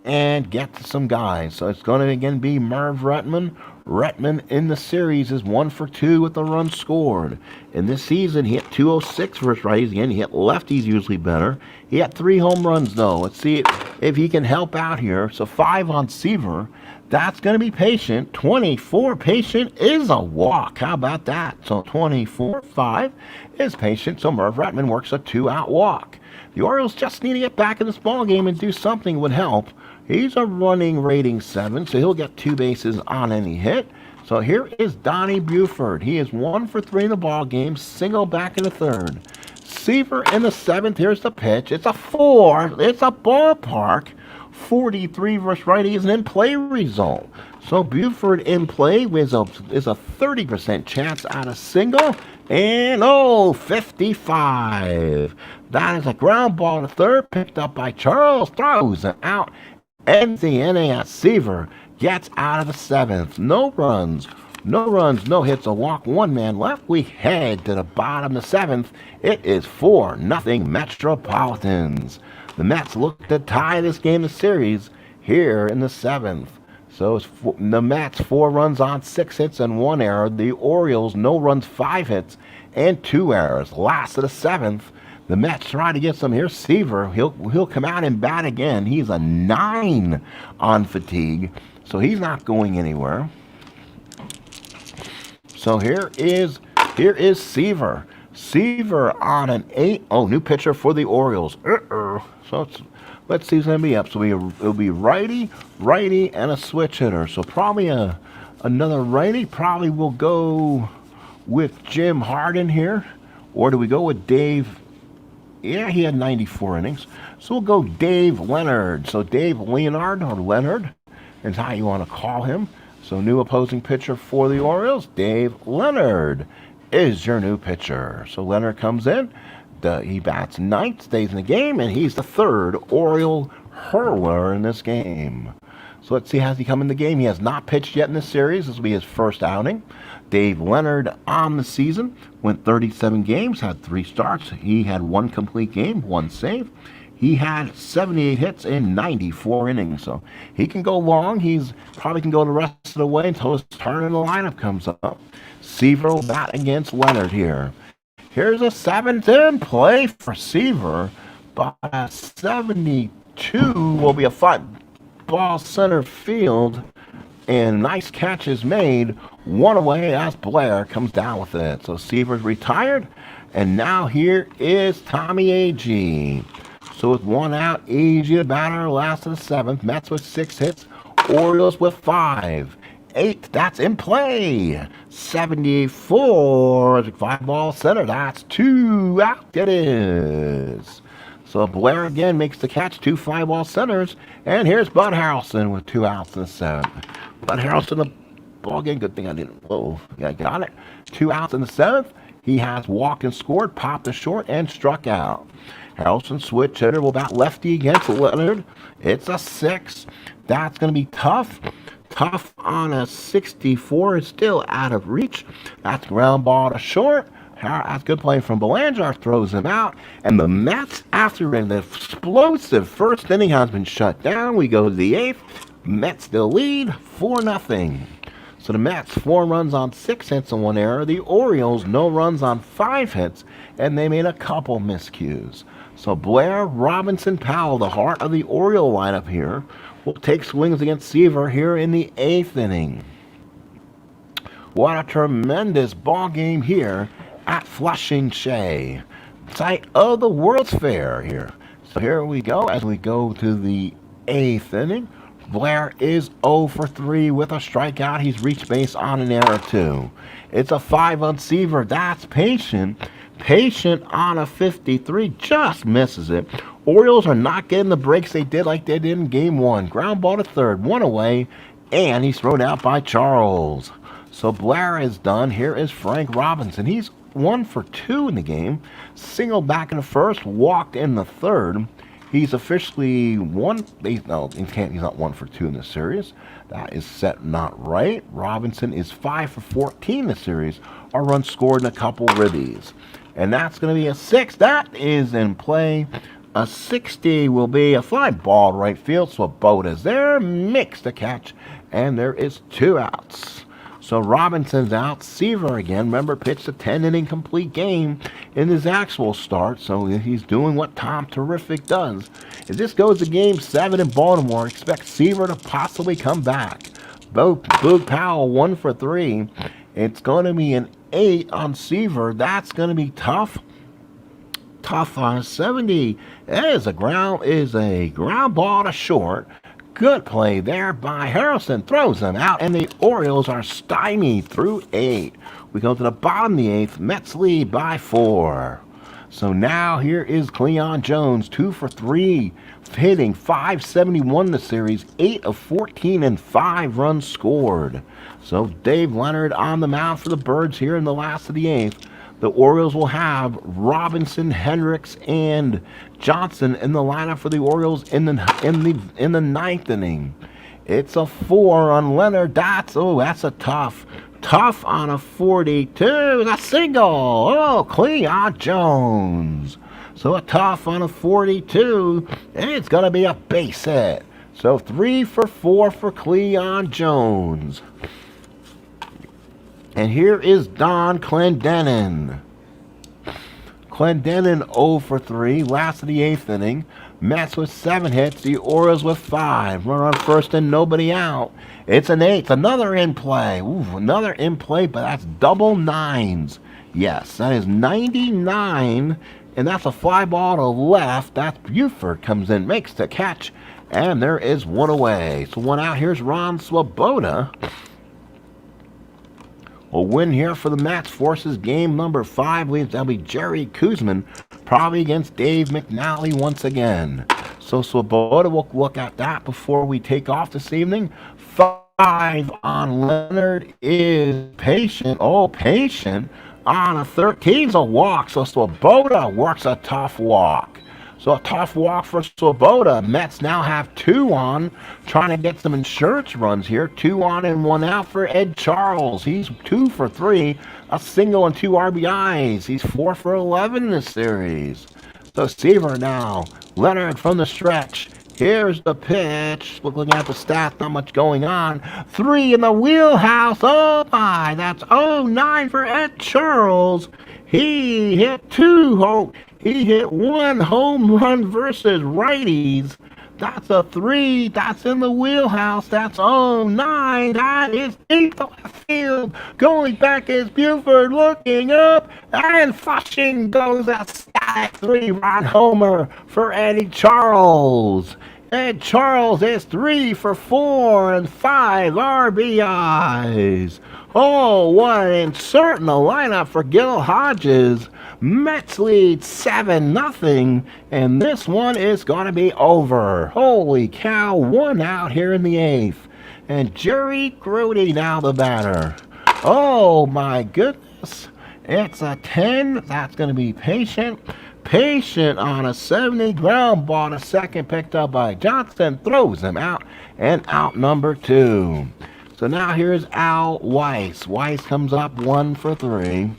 and get to some guys. So it's going to again be Merv Retman. Retman in the series is 1 for 2 with a run scored. In this season, he hit 206 versus righties. Again, he hit lefties usually better. He had 3 home runs, though. Let's see if he can help out here. So 5 on Seaver. That's going to be patient. 24 patient is a walk. How about that? So 24-5 is patient. So Merv Retman works a 2-out walk. The Orioles just need to get back in this ball game and do something would help. He's a running rating 7, so he'll get 2 bases on any hit. So here is Donnie Buford. He is 1 for 3 in the ball game, single back in the 3rd. Seaver in the 7th. Here's the pitch. It's a 4. It's a ballpark. 43 versus righty is an in-play result. So Buford in play is a 30% chance at a single. And 55. That is a ground ball to 3rd, picked up by Charles, throws it out. Ends the inning at Seaver. Gets out of the 7th. No runs, no hits, a walk, 1 man left. We head to the bottom of the 7th. It is 4-0 Metropolitans. The Mets look to tie this game of series here in the 7th. So it's the Mets 4 runs on 6 hits and 1 error. The Orioles no runs, 5 hits and 2 errors. Last of the 7th. The Mets try to get some here. Seaver, he'll come out and bat again. He's a 9 on fatigue, so he's not going anywhere. So here is Seaver. Seaver on an 8. Oh, new pitcher for the Orioles. So let's see who's going to be up. So it'll be righty, and a switch hitter. So probably another righty. Probably will go with Jim Harden here. Or do we go with Dave? Yeah, he had 94 innings. So we'll go Dave Leonard. So Dave Leonard, or Leonard, is how you want to call him. So new opposing pitcher for the Orioles, Dave Leonard is your new pitcher. So Leonard comes in. He bats 9th, stays in the game, and he's the 3rd Oriole hurler in this game. So let's see, has he come in the game? He has not pitched yet in this series. This will be his first outing. Dave Leonard on the season went 37 games, had 3 starts. He had 1 complete game, 1 save. He had 78 hits in 94 innings, so he can go long. He's probably can go the rest of the way until his turn in the lineup comes up. Seaver will bat against Leonard here. Here's a 7th in play for Seaver, but a 72 will be a 5-ball center field, and nice catch is made. 1 away as Blair comes down with it. So Seaver's retired, and now here is Tommy Agee. So with 1 out, Agee the batter, last of the 7th. Mets with 6 hits, Orioles with 5. 8, that's in play. 74, 5-ball center, that's 2 out, it is. So Blair again makes the catch, 2 5-ball centers, and here's Bud Harrelson with 2 outs in the 7th. Bud Harrelson, the ball game, good thing I didn't, I got it. 2 outs in the 7th, he has walked and scored, popped the short, and struck out. Harrelson switch hitter will bat lefty against Leonard. It's a 6. That's going to be tough Tough on a 64 is still out of reach. That's ground ball to short. That's good play from Belanger, throws him out. And the Mets, after an explosive first inning has been shut down, we go to the 8th. Mets still lead 4-0. So the Mets, 4 runs on 6 hits and 1 error. The Orioles, no runs on 5 hits, and they made a couple miscues. So Blair, Robinson, Powell, the heart of the Oriole lineup here, will take swings against Seaver here in the 8th inning. What a tremendous ball game here at Flushing Shea, site of the World's Fair here. So here we go as we go to the 8th inning. Blair is 0 for 3 with a strikeout. He's reached base on an error too. It's a 5 on Seaver. That's patient. Patient on a 53. Just misses it. Orioles are not getting the breaks they did like they did in game 1. Ground ball to third. 1 away. And he's thrown out by Charles. So Blair is done. Here is Frank Robinson. He's 1 for 2 in the game. Single back in the first. Walked in the third. He's officially he's not 1 for 2 in the series. That is set not right. Robinson is 5 for 14 in the series. A run scored and a couple ribbies. And that's going to be a 6. That is in play. A 60 will be a fly ball right field. Sloboda's there. Makes the catch. And there is 2 outs. So Robinson's out. Seaver again. Remember, pitched a 10-inning complete game in his actual start. So he's doing what Tom Terrific does. If this goes to game 7 in Baltimore, expect Seaver to possibly come back. Boog Powell 1 for 3. It's going to be an 8 on Seaver. That's going to be tough. Tough on 70. That is a ground ball to short. Good play there by Harrelson. Throws them out, and the Orioles are stymied through 8. We go to the bottom of the 8th. Mets lead by 4. So now here is Cleon Jones, 2 for 3, hitting .571 in the series, 8 of 14 and 5 runs scored. So Dave Leonard on the mound for the Birds here in the last of the 8th. The Orioles will have Robinson, Hendricks, and Johnson in the lineup for the Orioles in the 9th inning. It's a 4 on Leonard. That's a tough on a 42. That's a single. Oh, Cleon Jones. So a tough on a 42. And it's going to be a base hit. So 3 for 4 for Cleon Jones. And here is Don Clendenin. Clendenin 0 for 3, last of the 8th inning. Mets with 7 hits, the Orioles with 5. Run on first and nobody out. It's an 8th, another in play. Another in play, but that's double 9s. Yes, that is 99, and that's a fly ball to left. That's Buford comes in, makes the catch, and there is 1 away. So 1 out. Here's Ron Sloboda. A win here for the Mets forces game number 5. That'll be Jerry Kuzman, probably against Dave McNally once again. So Sloboda will look at that before we take off this evening. 5 on Leonard is patient. Oh, patient. On a 13's a walk. So Sloboda works a tough walk. So a tough walk for Sloboda. Mets now have 2 on, trying to get some insurance runs here. 2 on and 1 out for Ed Charles. He's 2 for 3, a single and 2 RBIs. He's 4 for 11 in this series. So Seaver now. Leonard from the stretch. Here's the pitch. Looking at the stats, not much going on. 3 in the wheelhouse. Oh my, that's 0-9 for Ed Charles. He hit 2 home. He hit 1 home run versus righties. That's a 3. That's in the wheelhouse. That's 0-9. That is deep left field. Going back is Buford looking up. And Flushing goes a static 3-run homer for Eddie Charles. Ed Charles is 3 for 4 and 5 RBIs. Oh, what an insert in the lineup for Gil Hodges. Mets lead 7-0, and this one is going to be over. Holy cow, 1 out here in the 8th. And Jerry Grudy now the batter. Oh, my goodness. It's a 10. That's going to be patient. patient on a 70 ground ball to second, picked up by Johnson, throws him out, and out number 2. So now here's Al Weiss. Weiss comes up 1 for 3.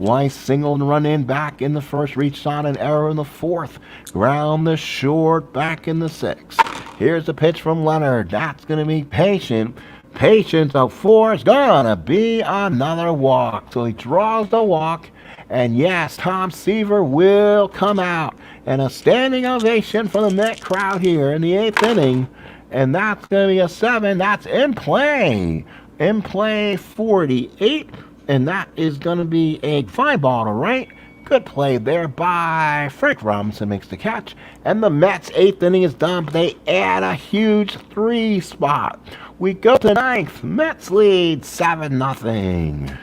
Weiss singled and run in back in the first, reached on an error in the fourth. Ground the short back in the sixth. Here's the pitch from Leonard. That's going to be patient. Patience of 4 is going to be another walk. So he draws the walk. And yes, Tom Seaver will come out. And a standing ovation for the Met crowd here in the 8th inning. And that's going to be a 7. That's in play. In play 48. And that is going to be a fly ball to right. Good play there by Frank Robinson, makes the catch. And the Mets' 8th inning is done. But they add a huge 3 spot. We go to 9th. Mets lead 7-0.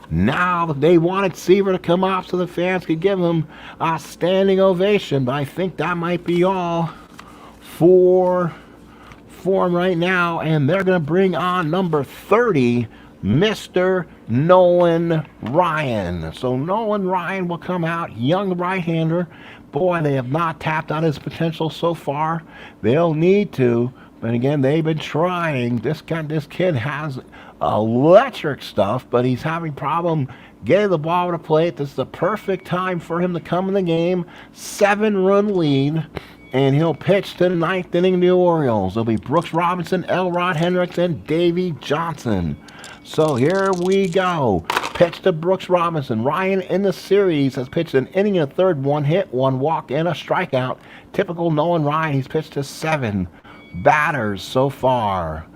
Now they wanted Seaver to come off so the fans could give him a standing ovation. But I think that might be all for him right now. And they're going to bring on number 30, Mr. Nolan Ryan. So Nolan Ryan will come out, young right-hander. Boy, they have not tapped on his potential so far. They'll need to. But again, they've been trying. This kid has electric stuff, but he's having problem getting the ball to the plate. This is the perfect time for him to come in the game. 7-run lead, and he'll pitch to the 9th inning of the Orioles. It'll be Brooks Robinson, Elrod Hendricks, and Davey Johnson. So here we go. Pitch to Brooks Robinson. Ryan in the series has pitched an inning and a third, 1 hit, 1 walk, and a strikeout. Typical Nolan Ryan. He's pitched to 7 batters so far.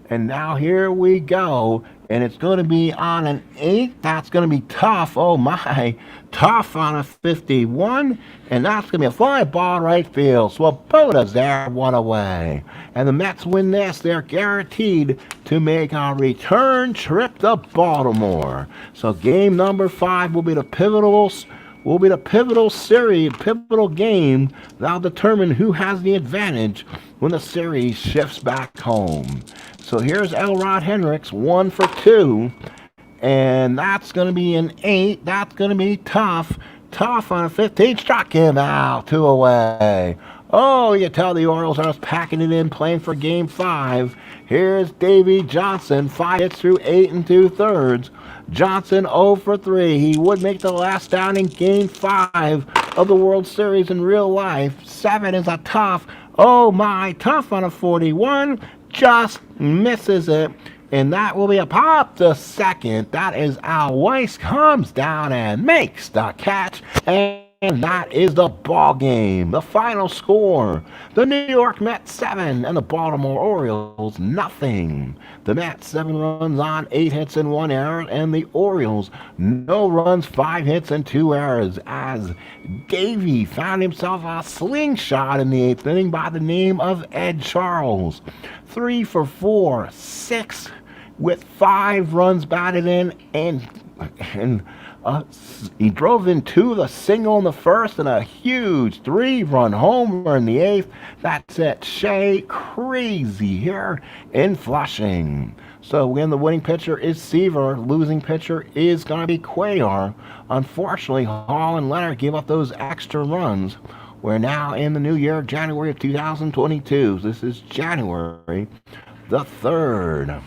And now here we go. And it's going to be on an 8. That's going to be tough. Oh my. Tough on a 51. And that's going to be a fly ball right field. Sloboda's there, 1 away. And the Mets win this. They're guaranteed to make a return trip to Baltimore. So game number 5 will be the pivotal series, pivotal game that'll determine who has the advantage when the series shifts back home. So here's Elrod Hendricks, 1 for 2. And that's going to be an 8. That's going to be tough. Tough on a 15. Struck him out, 2 away. Oh, you tell the Orioles are just packing it in, playing for game 5. Here's Davey Johnson, 5 hits through 8 2/3. Johnson 0 for 3. He would make the last down in game 5 of the World Series in real life. 7 is a tough. Oh my, tough on a 41. Just misses it. And that will be a pop to second. That is Al Weiss, comes down and makes the catch. And that is the ball game. The final score: the New York Mets 7 and the Baltimore Orioles nothing. The Mets 7 runs on 8 hits and 1 error, and the Orioles no runs, 5 hits and 2 errors. As Davey found himself a slingshot in the 8th inning by the name of Ed Charles. 3 for 4, 6 with 5 runs batted in, and he drove in 2, the single in the first, and a huge 3-run homer in the 8th. That set Shea crazy here in Flushing. So again, the winning pitcher is Seaver. Losing pitcher is going to be Cuellar. Unfortunately, Hall and Leonard gave up those extra runs. We're now in the new year, January of 2022. This is January the 3rd.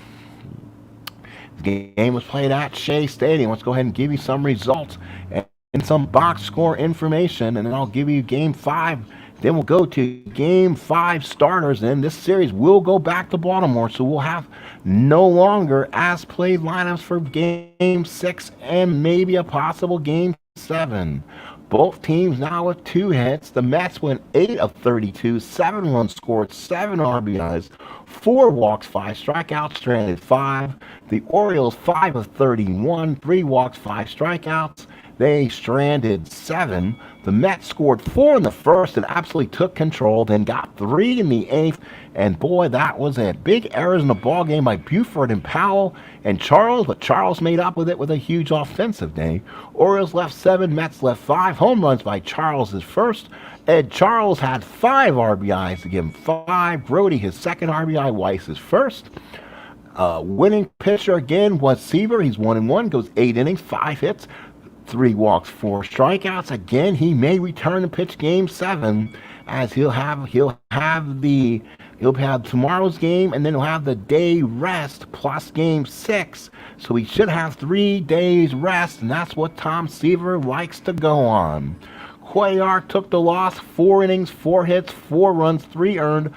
The game was played at Shea Stadium. Let's go ahead and give you some results and some box score information, and then I'll give you game 5. Then we'll go to game 5 starters, and this series will go back to Baltimore, so we'll have no longer as played lineups for game 6 and maybe a possible game 7. Both teams now with 2 hits. The Mets went 8 of 32, 7 runs scored, 7 RBIs, 4 walks, 5 strikeouts, stranded 5. The Orioles 5 of 31, 3 walks, 5 strikeouts. They stranded 7. The Mets scored 4 in the first and absolutely took control, then got 3 in the 8th. And boy, that was it. Big errors in the ball game by Buford and Powell and Charles, but Charles made up with it with a huge offensive day. Orioles left 7, Mets left 5. Home runs by Charles his first. Ed Charles had 5 RBIs to give him 5. Brody his second RBI, Weiss his first. Winning pitcher again was Seaver. He's 1-1, goes 8 innings, 5 hits, 3 walks, 4 strikeouts. Again, he may return to pitch Game 7, as he'll have tomorrow's game, and then he'll have the day rest plus Game 6. So he should have 3 days rest, and that's what Tom Seaver likes to go on. Cuellar took the loss, 4 innings, 4 hits, 4 runs, 3 earned.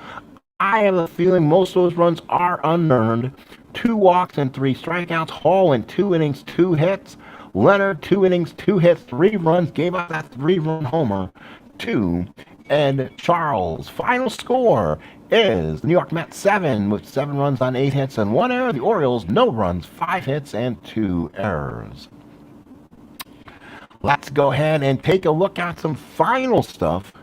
I have a feeling most of those runs are unearned. 2 walks and 3 strikeouts. Hall in 2 innings, 2 hits. Leonard, 2 innings, 2 hits, 3 runs, gave up that 3-run homer, 2. And Charles, final score is the New York Mets 7 with 7 runs on 8 hits and 1 error. The Orioles, no runs, 5 hits and 2 errors. Let's go ahead and take a look at some final stuff.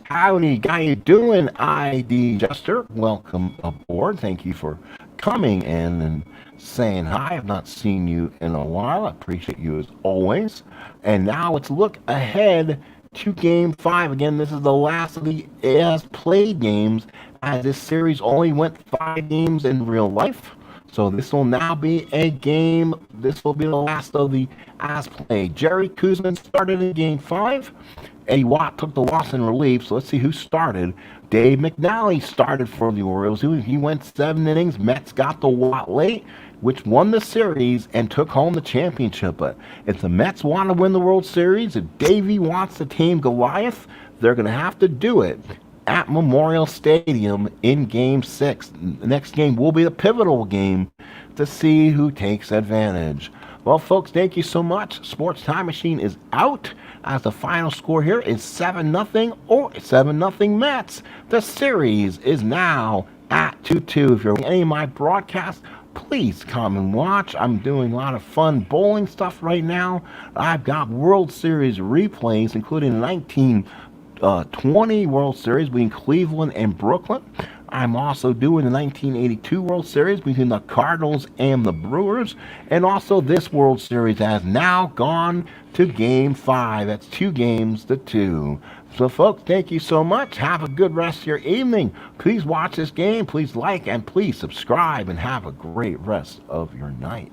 Howdy, how you doing, ID Jester? Welcome aboard. Thank you for coming in and saying hi. I've not seen you in a while. I appreciate you as always. And now let's look ahead to Game 5. Again, this is the last of the as-played games, as this series only went 5 games in real life. So this will now be a game. This will be the last of the as-played. Jerry Kuzman started in Game 5. Eddie Watt took the loss in relief, so let's see who started. Dave McNally started for the Orioles. He went 7 innings. Mets got the Watt late, which won the series and took home the championship. But if the Mets want to win the World Series, if Davey wants to tame Goliath, they're going to have to do it at Memorial Stadium in Game 6. The next game will be the pivotal game to see who takes advantage. Well, folks, thank you so much. Sports Time Machine is out, as the final score here is 7-0 or 7-0 Mets. The series is now at 2-2. If you're watching any of my broadcasts, please come and watch. I'm doing a lot of fun bowling stuff right now. I've got World Series replays, including 1920 World Series between Cleveland and Brooklyn. I'm also doing the 1982 World Series between the Cardinals and the Brewers. And also this World Series has now gone to Game 5. That's 2 games to 2. So, folks, thank you so much. Have a good rest of your evening. Please watch this game. Please like and please subscribe. And have a great rest of your night.